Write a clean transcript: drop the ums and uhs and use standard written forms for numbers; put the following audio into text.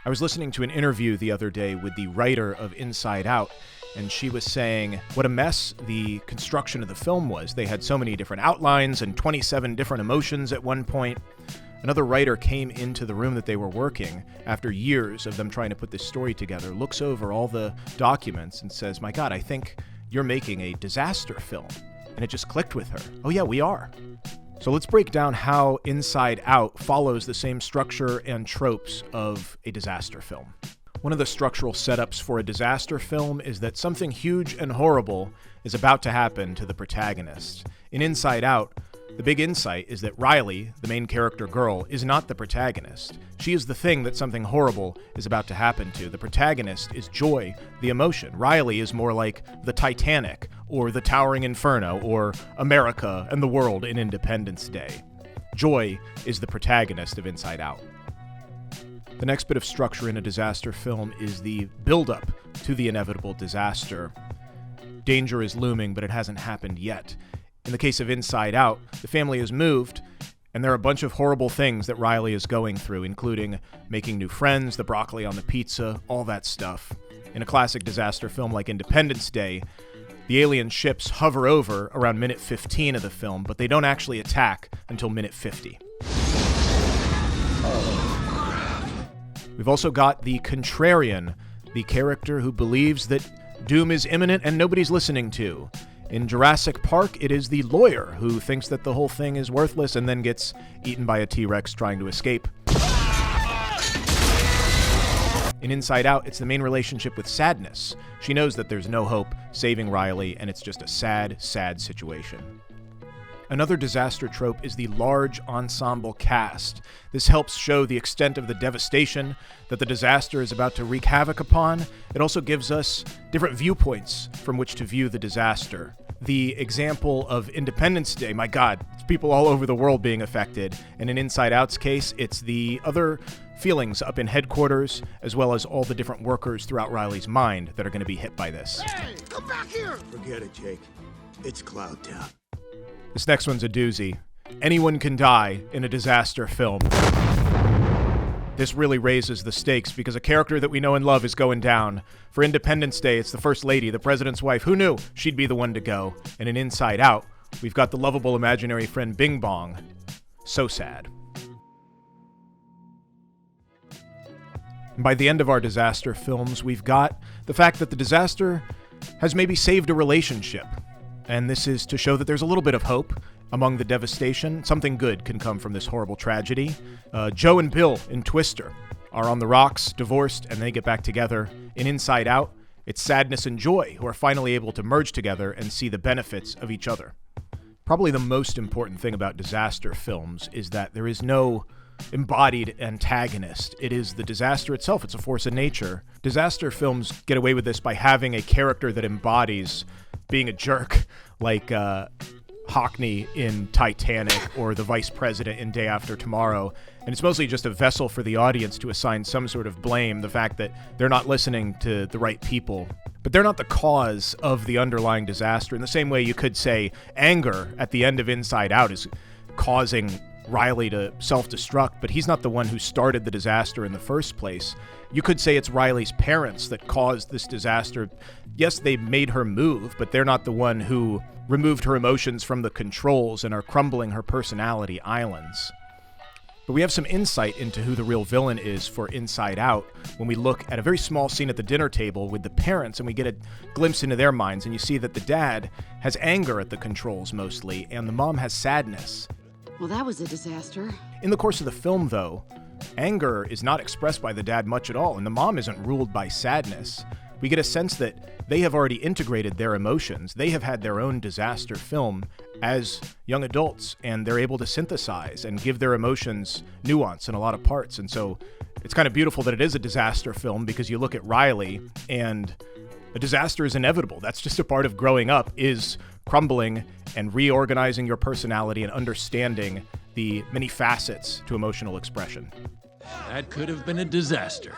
I was listening to an interview the other day with the writer of Inside Out, and she was saying what a mess the construction of the film was. They had so many different outlines and 27 different emotions at one point. Another writer came into the room that they were working after years of them trying to put this story together, looks over all the documents and says, "My God, I think you're making a disaster film." And it just clicked with her. Oh yeah, we are. So let's break down how Inside Out follows the same structure and tropes of a disaster film. One of the structural setups for a disaster film is that something huge and horrible is about to happen to the protagonist. In Inside Out, the big insight is that Riley, the main character girl, is not the protagonist. She is the thing that something horrible is about to happen to. The protagonist is joy, the emotion. Riley is more like the Titanic, or the Towering Inferno, or America and the world in Independence Day. Joy is the protagonist of Inside Out. The next bit of structure in a disaster film is the build-up to the inevitable disaster. Danger is looming, but it hasn't happened yet. In the case of Inside Out, the family has moved, and there are a bunch of horrible things that Riley is going through, including making new friends, the broccoli on the pizza, all that stuff. In a classic disaster film like Independence Day, the alien ships hover over around minute 15 of the film, but they don't actually attack until minute 50. We've also got the contrarian, the character who believes that doom is imminent and nobody's listening to. In Jurassic Park, it is the lawyer who thinks that the whole thing is worthless and then gets eaten by a T-Rex trying to escape. In Inside Out, it's the main relationship with sadness. She knows that there's no hope saving Riley, and it's just a sad, sad situation. Another disaster trope is the large ensemble cast. This helps show the extent of the devastation that the disaster is about to wreak havoc upon. It also gives us different viewpoints from which to view the disaster. The example of Independence Day, my God, it's people all over the world being affected. And in Inside Out's case, it's the other feelings up in headquarters, as well as all the different workers throughout Riley's mind that are going to be hit by this. Hey, come back here! Forget it, Jake. It's Cloud Town. This next one's a doozy. Anyone can die in a disaster film. This really raises the stakes because a character that we know and love is going down. For Independence Day, it's the First Lady, the President's wife. Who knew she'd be the one to go? And in Inside Out, we've got the lovable imaginary friend Bing Bong. So sad. And by the end of our disaster films, we've got the fact that the disaster has maybe saved a relationship. And this is to show that there's a little bit of hope among the devastation. Something good can come from this horrible tragedy. Joe and Bill in Twister are on the rocks, divorced, and they get back together. In Inside Out, it's sadness and joy who are finally able to merge together and see the benefits of each other. Probably the most important thing about disaster films is that there is no embodied antagonist. It is the disaster itself. It's a force of nature. Disaster films get away with this by having a character that embodies being a jerk, like Hockney in Titanic or the Vice President in Day After Tomorrow. And it's mostly just a vessel for the audience to assign some sort of blame, the fact that they're not listening to the right people. But they're not the cause of the underlying disaster. In the same way you could say anger at the end of Inside Out is causing Riley to self-destruct, but he's not the one who started the disaster in the first place. You could say it's Riley's parents that caused this disaster. Yes, they made her move, but they're not the one who removed her emotions from the controls and are crumbling her personality islands. But we have some insight into who the real villain is for Inside Out when we look at a very small scene at the dinner table with the parents, and we get a glimpse into their minds, and you see that the dad has anger at the controls mostly, and the mom has sadness. Well, that was a disaster. In the course of the film, though, anger is not expressed by the dad much at all, and the mom isn't ruled by sadness. We get a sense that they have already integrated their emotions. They have had their own disaster film as young adults, and they're able to synthesize and give their emotions nuance in a lot of parts. And so it's kind of beautiful that it is a disaster film because you look at Riley, and a disaster is inevitable. That's just a part of growing up, is crumbling and reorganizing your personality and understanding the many facets to emotional expression. That could have been a disaster.